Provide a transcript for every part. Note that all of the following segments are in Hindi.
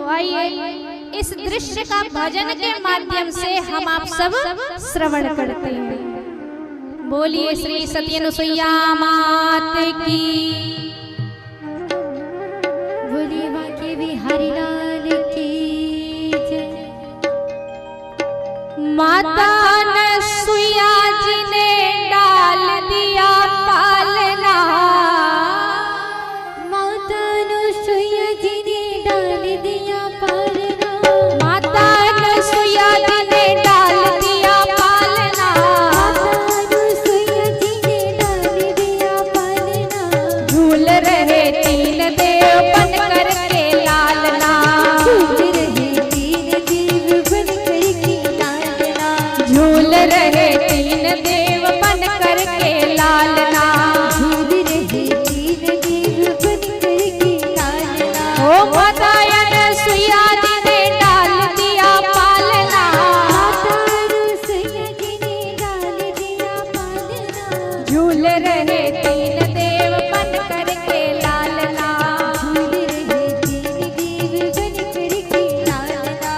आइए इस दृश्य का भजन के माध्यम से हम आप सब श्रवण करते हैं। बोलिए श्री सत्यनुसुईया मात की, बोलिए बांके बिहारी लाल की जय। माता अनुसुईया जी ने डाल दिया पालना, माता अनुसुईया जी ने डाल दिया पालना, माता अनुसुईया जी ने डाल दिया पालना, माता अनुसुईया जी ने डाल दिया पालना। झूल रहे तीन देव बन कर के लालना, झूल रहे तीन देव बन कर के लालना, झूल रहे तीन देव बन कर के लालना। झूल रहे तीन देव बन कर के लालना। ओ माता अनुसुईया जी ने डाल दिया पालना, माता अनुसुईया जी ने डाल दिया पालना। झूल रहे तीन देव बन कर के लालना। झूल रहे तीन देव बन कर के लालना।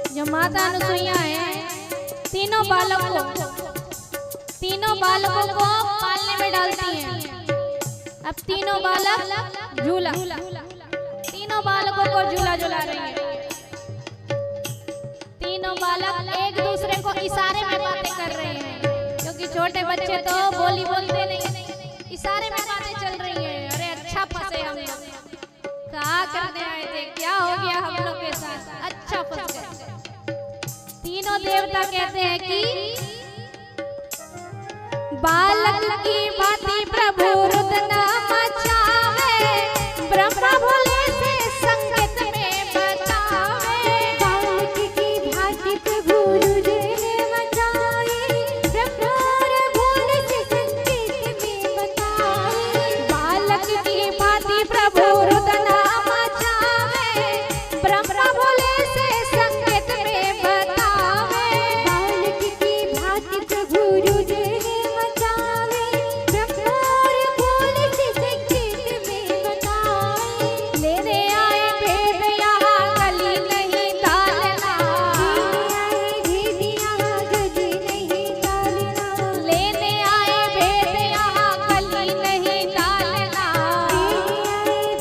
जो माता अनुसुईया है, तीनों बालकों को पालने में डालती हैं। अब तीनों बालक झूला, तीनों बालकों को झूला झूला रही है। तीनों बालक एक दूसरे को इशारे में बातें कर रहे हैं, क्योंकि छोटे बच्चे तो बोली बोलते नहीं, इशारे में बातें चल रही है। अरे अच्छा फंसे हम लोग, कहा करने आए थे, क्या हो गया हम लोग के साथ, अच्छा फंस गए। तीनों देवता कहते हैं कि बालक की भांति प्रभु रुदना मचावे, ब्रह्मा भोले से संगीत में बतावे। बालक की भांति प्रभु रुदना मचावे, ब्रह्मा भोले से संगीत में बतावे। बालक की भांति प्रभु रुदना मचावे, ब्रह्मा भोले से संगीत में बतावे। बालक की भांति प्रभु रुदना मचावे, ब्रह्मा भोले से संगीत में बतावे। लेने आए भेद यहाँ गली नहीं डालना, भेद यहाँ गली नहीं डालना, लेने आए भेद यहाँ गली नहीं डालना।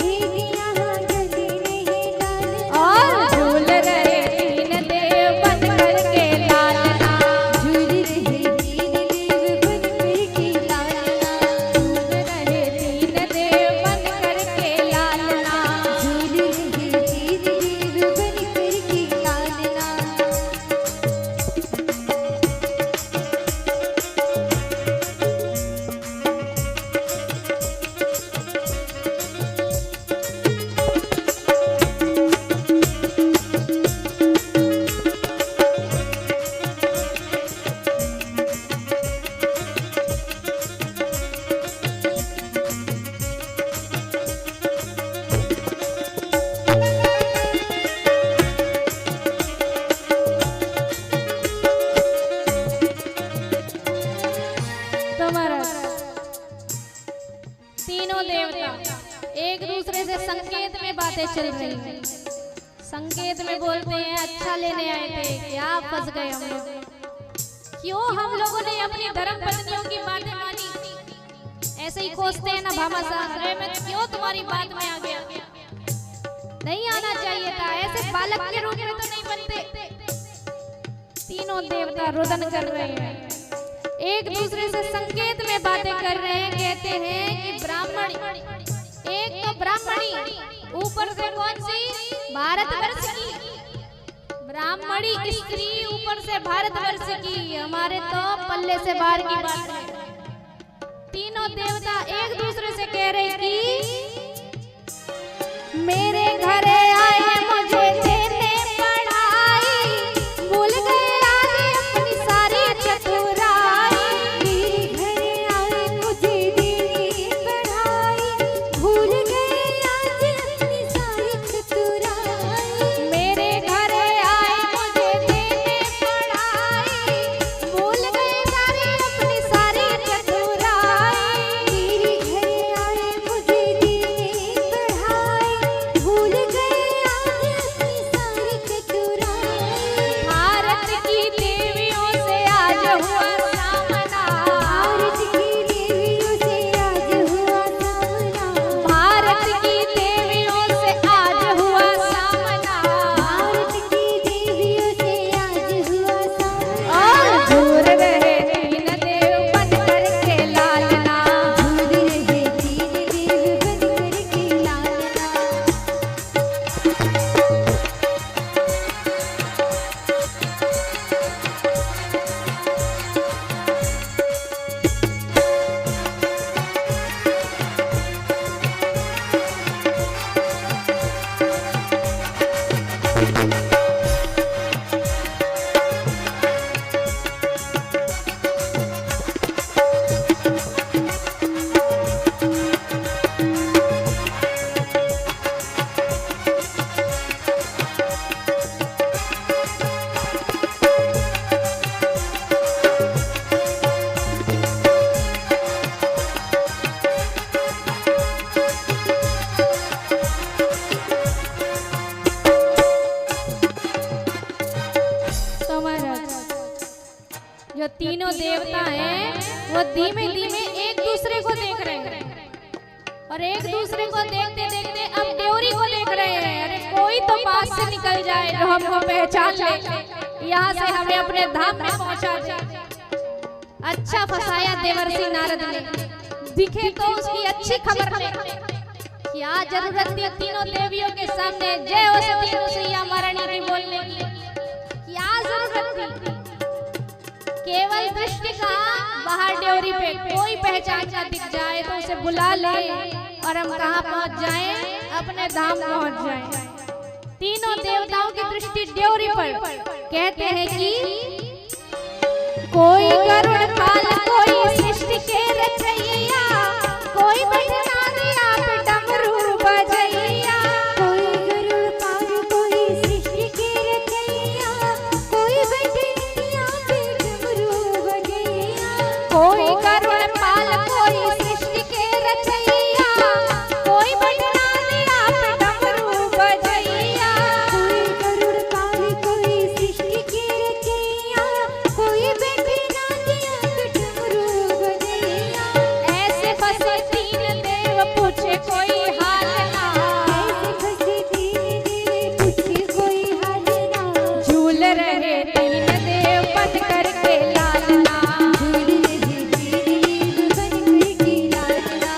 भेद यहाँ गली नहीं डालना। और झूल रहे तीन देव बन कर के लालना, झूल रहे तीन देव बन कर के लालना, झूल रहे तीन देव बन कर के लालना। झूल रहे तीन देव बन कर के लालना। तुम्हारा तीनों देवता एक दूसरे से संकेत में बातें चल रही हैं। संकेत में बोलते हैं, अच्छा लेने आए थे, क्या फंस गए हम लोग। क्यों हम लोगों ने अपनी धर्म पत्नियों की बातें मानी। ऐसे ही कोसते हैं ना भामाशाह, अरे मैं क्यों तुम्हारी बात में आ गया, नहीं आना चाहिए था, ऐसे बालक के रूप में तो नहीं बनते। तीनों देवता रुदन कर रहे हैं, एक दूसरे से संकेत में बातें कर रहे हैं। कहते हैं कि ब्राह्मण, एक तो ब्राह्मणी, ऊपर से कौन सी, भारतवर्ष की ब्राह्मणी स्त्री ऊपर से भारतवर्ष की, हमारे तो पल्ले से बाहर की बात है। तीनों देवता एक दूसरे से कह रहे कि मेरे घरे आए मुझे देने पढ़ाई, भूल गए आज अपनी सारी चतुराई। मेरे घरे आए मुझे देने पढ़ाई, भूल गए आज अपनी सारी चतुराई। मेरे घरे आए मुझे देने पढ़ाई, भूल गए सारी अपनी सारी चतुराई। मेरे घरे आए मुझे देने पढ़ाई, भूल गए आज अपनी सारी चतुराई। भारत की देवियों से आज हुआ सामना, भारत की देवियों से आज हुआ सामना, भारत की देवियों से आज हुआ सामना। भारत की देवियों से आज हुआ सामना। और दूर रहे तीन देव बन करके लालना, दूर रहे तीन देव बन करके लालना। तो महाराज जो तीनों देवता हैं वो धीमे धीमे एक दूसरे को देख रहे हैं, और एक दूसरे को देखते देखते अब ड्योरी को देख रहे हैं। अरे कोई तो पास से निकल जाए जो हमको पहचान ले, यहाँ से हमें अपने धाम में पहुँचा दे। अच्छा फसाया देवर्षि नारद ने, दिखे तो उसकी अच्छी खबर ले। क्या जरूरत थी तीनों देवियों के सामने जय हो सती मैया महारानी की बोलने की? क्या जरूरत थी? केवल दृष्टि का बाहर ड्योरी पे कोई पहचान का दिख जाए तो उसे बुला ले और हम कहाँ पहुँच जाएं? अपने धाम पहुँच जाएं। तीनों देवताओं की दृष्टि ड्योरी पर, कहते हैं कि कोई गरुड़ काल कोई सृष्टि के रचैया, कोई बैठना दिया पे डमरू बजैया। कोई गरुड़ पार कोई सृष्टि के रचैया, कोई बैठे दुनिया पे डमरू बजैया। कोई गरुड़ पाल कोई सृष्टि के रचैया, कोई बैठना दिया पे डमरू बजैया। कोई गरुड़ पार कोई सृष्टि के रचैया, कोई बैठे ना दिया पे डमरू बजैया। ऐसे फंसे तीन देव पूछे कोई हाल ना, ऐसे फंसे तीन देव पूछे कोई हाल ना। झूल रहे तीन देव बन करके लालना। झूल रहे तीन देव बन करके लालना।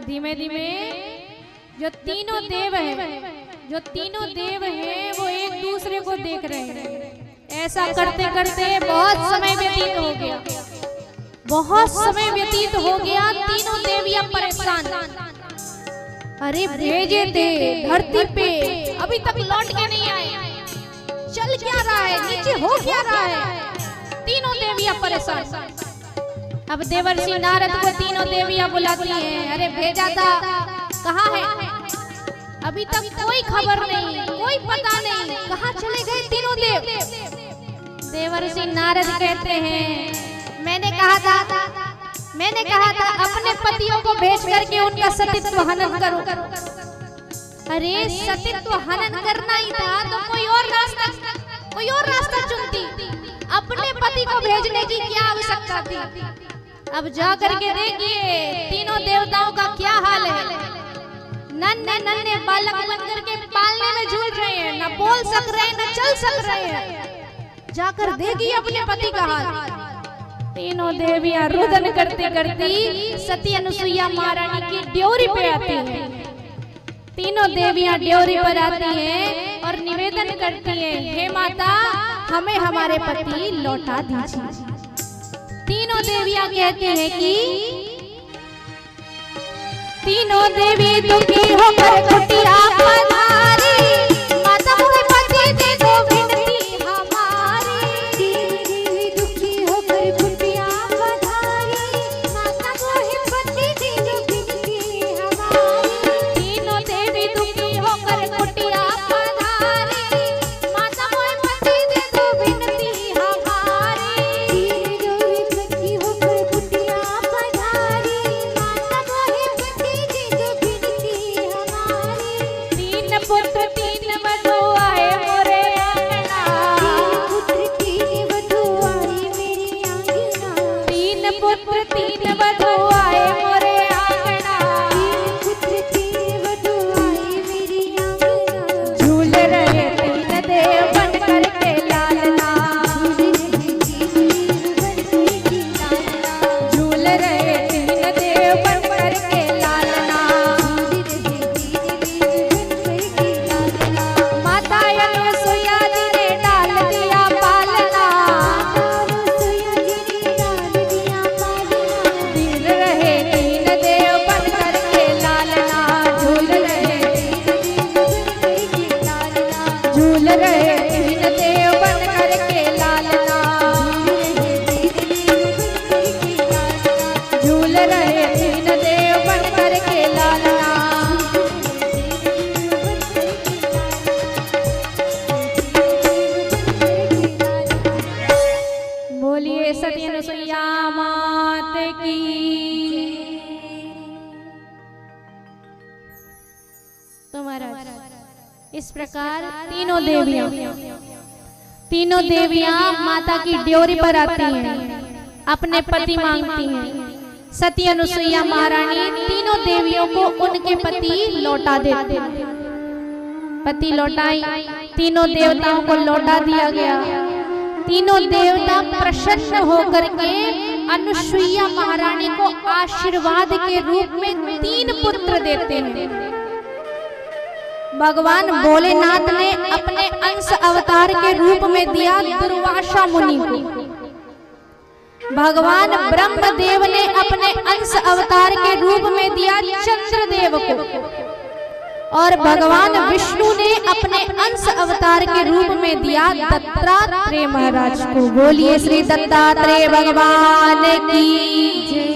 धीमे धीमे जो तीनों देव हैं वो एक दूसरे को देख रहे हैं। ऐसा करते करते बहुत समय व्यतीत हो गया, तीनों देवियां परेशान। अरे भेजे थे धरती पे, अभी तक लौट के नहीं आए। चल क्या रहा है, नीचे हो क्या रहा है? तीनों देवियां परेशान। अब देवर्षि नारद को तीनों देवियां बुलाती हैं। अरे भेजा था, कहाँ है? अभी तक कोई खबर नहीं, कोई पता नहीं, कहाँ चले गए तीनों देव? देवर्षि नारद कहते हैं मैंने कहा था अपने पतियों को भेज करके उनका सतीत्व हनन करो। अरे सतीत्व हनन करना ही था तो कोई और रास्ता चुनती। अपने पति को भेजने की क्या आवश्यकता थी? अब जा करके देखिए तीनों देवताओं का क्या हाल है। नन्हे बालक बन करके पालने में झूल रहे हैं, न बोल सक रहे हैं, न चल सक रहे हैं। जाकर देखिए अपने पति का हाल। तीनों देवियां रुदन करती करती सती अनुसुईया महारानी की ड्योरी पे आती हैं। तीनों देवियां ड्योरी पर आती हैं और निवेदन करती हैं, हे माता हमें हमारे पति लौटा दीजिए। तीनों देवियां कहती हैं कि तीनों देवी दुखी होकर कुटिया पधारी, माता मोहे पति दे दो विनती हमारी। देवी दुखी होकर कुटिया पधारी, माता मोहे पति दे दो विनती हमारी। तीनों देवी दुखी होकर कुटिया पधारी, माता मोहे पति दे दो विनती हमारी। देवी दुखी होकर कुटिया पधारी, माता मोहे पति दे दो विनती हमारी। तीन पुत्र तीन वधू आए मोरे आंगना, पुत्र तीन वधू आई मेरी आंगना। तीन पुत्र तीन वधू आए मोरे आंगना। पुत्र तीन वधू आई मेरी आंगना। झूल रहे तीन देव बन करके लालना, झूल रहे तीन देव बन करके लालना। माता अनुसुईया जी ने डाल दिया पालना, झूल रहे तीन देव बन करके लालना। झूल रहे तीन देव बन करके लालना, झूल रहे तीन देव बन करके लालना। बोलिए सती अनुसुईया मात की। तो महाराज इस प्रकार तीनों देवियां माता की ड्योरी पर आती हैं, अपने पति मांगती हैं। सती अनुसुईया महारानी तीनों देवियों को उनके पति लौटा देती हैं। पति लौटाई, तीनों देवताओं को लौटा दिया गया। तीनों देवता प्रसन्न होकर के अनुसुईया महारानी को आशीर्वाद के रूप में 3 पुत्र देते हैं। भगवान भोलेनाथ ने अपने अंश अवतार के रूप में दिया दुर्वासा मुनि को, भगवान ब्रह्मदेव ने अपने अंश अवतार के रूप में दिया चंद्रदेव को, और भगवान विष्णु ने अपने अंश अवतार के रूप में दिया दत्तात्रेय महाराज को। बोलिए श्री दत्तात्रेय भगवान की जय।